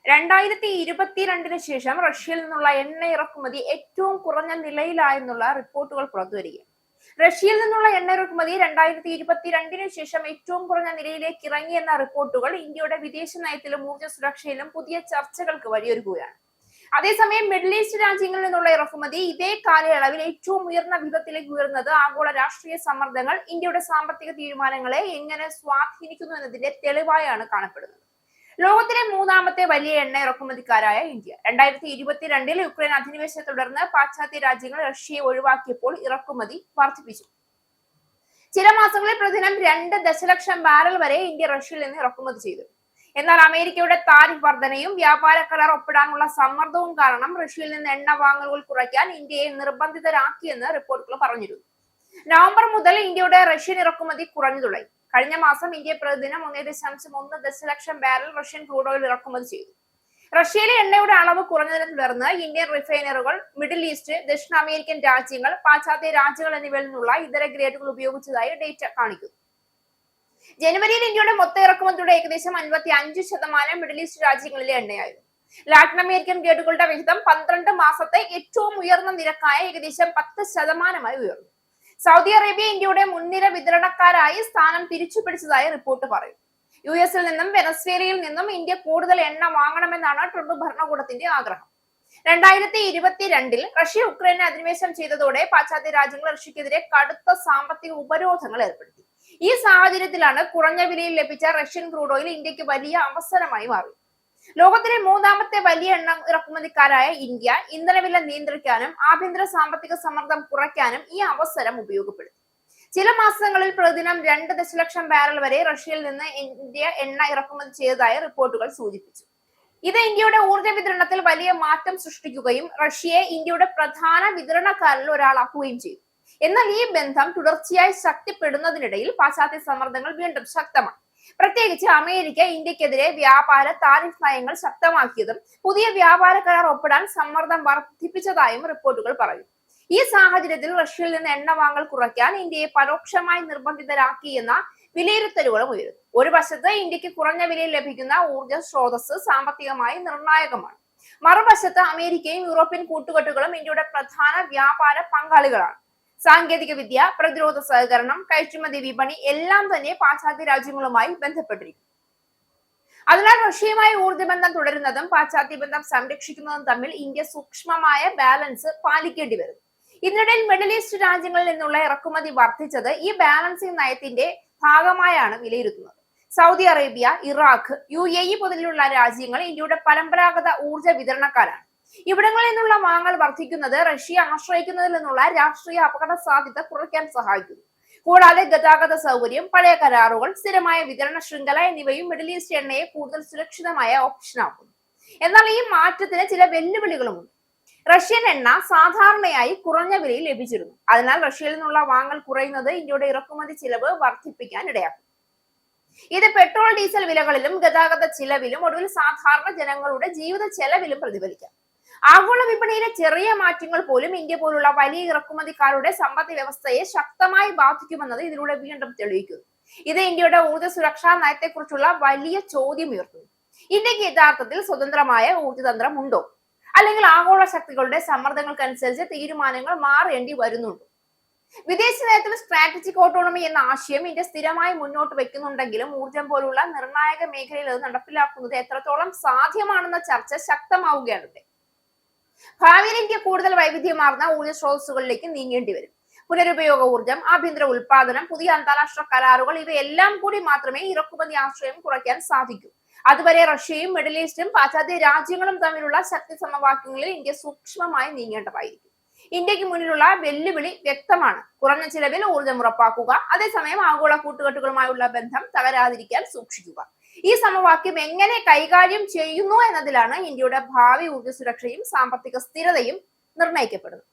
2022 ശേഷം റഷ്യയിൽ നിന്നുള്ള എണ്ണ ഇറക്കുമതി ഏറ്റവും കുറഞ്ഞ നിലയിലായെന്നുള്ള റിപ്പോർട്ടുകൾ പുറത്തുവരികയാണ്. റഷ്യയിൽ നിന്നുള്ള എണ്ണ ഇറക്കുമതി 2022 ശേഷം ഏറ്റവും കുറഞ്ഞ നിലയിലേക്ക് ഇറങ്ങിയെന്ന റിപ്പോർട്ടുകൾ ഇന്ത്യയുടെ വിദേശ നയത്തിലും ഊർജ്ജ സുരക്ഷയിലും പുതിയ ചർച്ചകൾക്ക് വഴിയൊരുക്കുകയാണ്. അതേസമയം മിഡിൽ ഈസ്റ്റ് രാജ്യങ്ങളിൽ നിന്നുള്ള ഇറക്കുമതി ഇതേ കാലയളവിൽ ഏറ്റവും ഉയർന്ന വിധത്തിലേക്ക് ഉയർന്നത് ആഗോള രാഷ്ട്രീയ സമ്മർദ്ദങ്ങൾ ഇന്ത്യയുടെ സാമ്പത്തിക തീരുമാനങ്ങളെ എങ്ങനെ സ്വാധീനിക്കുന്നു എന്നതിന്റെ തെളിവായാണ് കാണപ്പെടുന്നത്. ലോകത്തിലെ മൂന്നാമത്തെ വലിയ എണ്ണ ഇറക്കുമതിക്കാരായ ഇന്ത്യ 2022 യുക്രൈൻ അധിനിവേശത്തെ തുടർന്ന് പാശ്ചാത്യ രാജ്യങ്ങൾ റഷ്യയെ ഒഴിവാക്കിയപ്പോൾ ഇറക്കുമതി വർദ്ധിപ്പിച്ചു. ചില മാസങ്ങളിൽ പ്രതിദിനം 2 ദശലക്ഷം ബാരൽ വരെ ഇന്ത്യ റഷ്യയിൽ നിന്ന് ഇറക്കുമതി ചെയ്തു. എന്നാൽ അമേരിക്കയുടെ താരിഫ് വർധനയും വ്യാപാര കരാർ ഒപ്പിടാനുള്ള സമ്മർദ്ദവും കാരണം റഷ്യയിൽ നിന്ന് എണ്ണ വാങ്ങലുകൾ കുറയ്ക്കാൻ ഇന്ത്യയെ നിർബന്ധിതരാക്കിയെന്ന് റിപ്പോർട്ടുകൾ പറഞ്ഞിരുന്നു. നവംബർ മുതൽ ഇന്ത്യയുടെ റഷ്യൻ ഇറക്കുമതി കുറഞ്ഞു തുടങ്ങി. കഴിഞ്ഞ മാസം ഇന്ത്യ പ്രതിദിനം 1.1 ദശലക്ഷം ബാരൽ റഷ്യൻ ക്രൂഡ് ഓയിൽ ഇറക്കുമതി ചെയ്തു. റഷ്യയിലെ എണ്ണയുടെ അളവ് കുറഞ്ഞതിനെ തുടർന്ന് ഇന്ത്യൻ റിഫൈനറുകൾ മിഡിൽ ഈസ്റ്റ്, ദക്ഷിണ അമേരിക്കൻ രാജ്യങ്ങൾ, പാശ്ചാത്യ രാജ്യങ്ങൾ എന്നിവയിൽ നിന്നുള്ള ഇതര ഗ്രേഡുകൾ ഉപയോഗിച്ചതായി ഡേറ്റ കാണിക്കുന്നു. ജനുവരിയിൽ ഇന്ത്യയുടെ മൊത്ത ഇറക്കുമതിയുടെ ഏകദേശം 55% മിഡിൽ ഈസ്റ്റ് രാജ്യങ്ങളിലെ എണ്ണയായിരുന്നു. ലാറ്റിൻ അമേരിക്കൻ ഗ്രേഡുകളുടെ വിഹിതം 12 മാസത്തെ ഏറ്റവും ഉയർന്ന നിരക്കായ ഏകദേശം 10% ഉയർന്നു. സൗദി അറേബ്യ ഇന്ത്യയുടെ മുൻനിര വിതരണക്കാരായി സ്ഥാനം തിരിച്ചുപിടിച്ചതായി റിപ്പോർട്ട് പറയും. US-ൽ നിന്നും വെനസ്വേലയിൽ നിന്നും ഇന്ത്യ കൂടുതൽ എണ്ണ വാങ്ങണമെന്നാണ് ട്രംപ് ഭരണകൂടത്തിന്റെ ആഗ്രഹം. 2022 റഷ്യ യുക്രൈനെ അധിനിവേശം ചെയ്തതോടെ പാശ്ചാത്യ രാജ്യങ്ങൾ റഷ്യക്കെതിരെ കടുത്ത സാമ്പത്തിക ഉപരോധങ്ങൾ ഏർപ്പെടുത്തി. ഈ സാഹചര്യത്തിലാണ് കുറഞ്ഞ വിലയിൽ ലഭിച്ച റഷ്യൻ ക്രൂഡ് ഓയിൽ ഇന്ത്യക്ക് വലിയ അവസരമായി മാറി. ലോകത്തിലെ മൂന്നാമത്തെ വലിയ എണ്ണ ഇറക്കുമതിക്കാരായ ഇന്ത്യ ഇന്ധനവില നിയന്ത്രിക്കാനും ആഭ്യന്തര സാമ്പത്തിക സമ്മർദ്ദം കുറയ്ക്കാനും ഈ അവസരം ഉപയോഗപ്പെടുത്തി. ചില മാസങ്ങളിൽ പ്രതിദിനം 2 ദശലക്ഷം ബാരൽ വരെ റഷ്യയിൽ നിന്ന് ഇന്ത്യ എണ്ണ ഇറക്കുമതി ചെയ്തതായി റിപ്പോർട്ടുകൾ സൂചിപ്പിച്ചു. ഇത് ഇന്ത്യയുടെ ഊർജ്ജ വിതരണത്തിൽ വലിയ മാറ്റം സൃഷ്ടിക്കുകയും റഷ്യയെ ഇന്ത്യയുടെ പ്രധാന വിതരണക്കാരിൽ ഒരാളാക്കുകയും ചെയ്തു. എന്നാൽ ഈ ബന്ധം തുടർച്ചയായി ശക്തിപ്പെടുന്നതിനിടയിൽ പാശ്ചാത്യ സമ്മർദ്ദങ്ങൾ വീണ്ടും ശക്തമായി. പ്രത്യേകിച്ച് അമേരിക്ക ഇന്ത്യക്കെതിരെ വ്യാപാര താരിഫ് നയങ്ങൾ ശക്തമാക്കിയതും പുതിയ വ്യാപാര കരാർ ഒപ്പിടാൻ സമ്മർദ്ദം വർദ്ധിപ്പിച്ചതായും റിപ്പോർട്ടുകൾ പറയും. ഈ സാഹചര്യത്തിൽ റഷ്യയിൽ നിന്ന് എണ്ണ വാങ്ങൽ കുറയ്ക്കാൻ ഇന്ത്യയെ പരോക്ഷമായി നിർബന്ധിതരാക്കിയെന്ന വിലയിരുത്തലുകളും ഉയരുന്നു. ഒരു വശത്ത് ഇന്ത്യക്ക് കുറഞ്ഞ വിലയിൽ ലഭിക്കുന്ന ഊർജ്ജ സ്രോതസ് സാമ്പത്തികമായി നിർണായകമാണ്. മറുവശത്ത് അമേരിക്കയും യൂറോപ്യൻ കൂട്ടുകെട്ടുകളും ഇന്ത്യയുടെ പ്രധാന വ്യാപാര പങ്കാളികളാണ്. സാങ്കേതിക വിദ്യ, പ്രതിരോധ സഹകരണം, കയറ്റുമതി വിപണി എല്ലാം തന്നെ പാശ്ചാത്യ രാജ്യങ്ങളുമായി ബന്ധപ്പെട്ടിരിക്കും. അതിനാൽ റഷ്യയുമായി ഊർജ്ജ ബന്ധം തുടരുന്നതും പാശ്ചാത്യ ബന്ധം സംരക്ഷിക്കുന്നതും തമ്മിൽ ഇന്ത്യ സൂക്ഷ്മമായ ബാലൻസ് പാലിക്കേണ്ടി വരും. ഇതിനിടയിൽ മിഡിൽ ഈസ്റ്റ് രാജ്യങ്ങളിൽ നിന്നുള്ള ഇറക്കുമതി വർദ്ധിച്ചത് ഈ ബാലൻസിംഗ് നയത്തിന്റെ ഭാഗമായാണ് വിലയിരുത്തുന്നത്. സൗദി അറേബ്യ, ഇറാഖ്, UAE മുതലുള്ള രാജ്യങ്ങൾ ഇന്ത്യയുടെ പരമ്പരാഗത ഊർജ്ജ വിതരണക്കാരാണ്. ഇവിടങ്ങളിൽ നിന്നുള്ള വാങ്ങൽ വർദ്ധിക്കുന്നത് റഷ്യ ആശ്രയിക്കുന്നതിൽ നിന്നുള്ള രാഷ്ട്രീയ അപകട സാധ്യത കുറയ്ക്കാൻ സഹായിക്കുന്നു. കൂടാതെ ഗതാഗത സൗകര്യം, പഴയ കരാറുകൾ, സ്ഥിരമായ വിതരണ ശൃംഖല എന്നിവയും മിഡിൽ ഈസ്റ്റ് എണ്ണയെ കൂടുതൽ സുരക്ഷിതമായ ഓപ്ഷനാക്കുന്നു. എന്നാൽ ഈ മാറ്റത്തിന് ചില വെല്ലുവിളികളുമുണ്ട്. റഷ്യൻ എണ്ണ സാധാരണയായി കുറഞ്ഞ വിലയിൽ ലഭിച്ചിരുന്നു. അതിനാൽ റഷ്യയിൽ നിന്നുള്ള വാങ്ങൽ കുറയുന്നത് ഇന്ത്യയുടെ ഇറക്കുമതി ചിലവ് വർദ്ധിപ്പിക്കാൻ ഇടയാക്കും. ഇത് പെട്രോൾ, ഡീസൽ വിലകളിലും ഗതാഗത ചിലവിലും ഒടുവിൽ സാധാരണ ജനങ്ങളുടെ ജീവിത ചെലവിലും പ്രതിഫലിക്കാം. ആഗോള വിപണിയിലെ ചെറിയ മാറ്റങ്ങൾ പോലും ഇന്ത്യ പോലുള്ള വലിയ ഇറക്കുമതിക്കാരുടെ സമ്പദ് വ്യവസ്ഥയെ ശക്തമായി ബാധിക്കുമെന്നത് ഇതിലൂടെ വീണ്ടും തെളിയിക്കുന്നു. ഇത് ഇന്ത്യയുടെ ഊർജ്ജ സുരക്ഷാ നയത്തെക്കുറിച്ചുള്ള വലിയ ചോദ്യം ഉയർത്തുന്നു. ഇന്ത്യക്ക് യഥാർത്ഥത്തിൽ സ്വതന്ത്രമായ ഊർജ്ജതന്ത്രം ഉണ്ടോ? അല്ലെങ്കിൽ ആഗോള ശക്തികളുടെ സമ്മർദ്ദങ്ങൾക്കനുസരിച്ച് തീരുമാനങ്ങൾ മാറേണ്ടി വരുന്നുണ്ടോ? വിദേശ നയത്തിൽ സ്ട്രാറ്റജിക് ഓട്ടോണമി എന്ന ആശയം ഇന്ത്യ സ്ഥിരമായി മുന്നോട്ട് വെക്കുന്നുണ്ടെങ്കിലും ഊർജ്ജം പോലുള്ള നിർണായക മേഖലയിൽ അത് നടപ്പിലാക്കുന്നത് എത്രത്തോളം സാധ്യമാണെന്ന ചർച്ച ശക്തമാവുകയാണ്. ഭാവിയിൽ ഇന്ത്യ കൂടുതൽ വൈവിധ്യമാർന്ന ഊർജ്ജ സ്രോതസ്സുകളിലേക്ക് നീങ്ങേണ്ടി വരും. പുനരുപയോഗ ഊർജ്ജം, ആഭ്യന്തര ഉൽപാദനം, പുതിയ അന്താരാഷ്ട്ര കരാറുകൾ ഇവയെല്ലാം കൂടി മാത്രമേ ഇറക്കുമതി ആശ്രയം കുറയ്ക്കാൻ സാധിക്കൂ. അതുവരെ റഷ്യയും മിഡിൽ ഈസ്റ്റും പാശ്ചാത്യ രാജ്യങ്ങളും തമ്മിലുള്ള ശക്തി സമവാക്യങ്ങളിൽ ഇന്ത്യ സൂക്ഷ്മമായി നീങ്ങേണ്ടതായിരിക്കും. ഇന്ത്യക്ക് മുന്നിലുള്ള വെല്ലുവിളി വ്യക്തമാണ്. കുറഞ്ഞ ചിലവിൽ ഊർജ്ജം ഉറപ്പാക്കുക, അതേസമയം ആഗോള കൂട്ടുകെട്ടുകളുമായുള്ള ബന്ധം തകരാതിരിക്കാൻ സൂക്ഷിക്കുക. ഈ സമവാക്യം എങ്ങനെ കൈകാര്യം ചെയ്യുന്നു എന്നതിലാണ് ഇന്ത്യയുടെ ഭാവി ഊർജ്ജ സുരക്ഷയും സാമ്പത്തിക സ്ഥിരതയും നിർണ്ണയിക്കപ്പെടുന്നത്.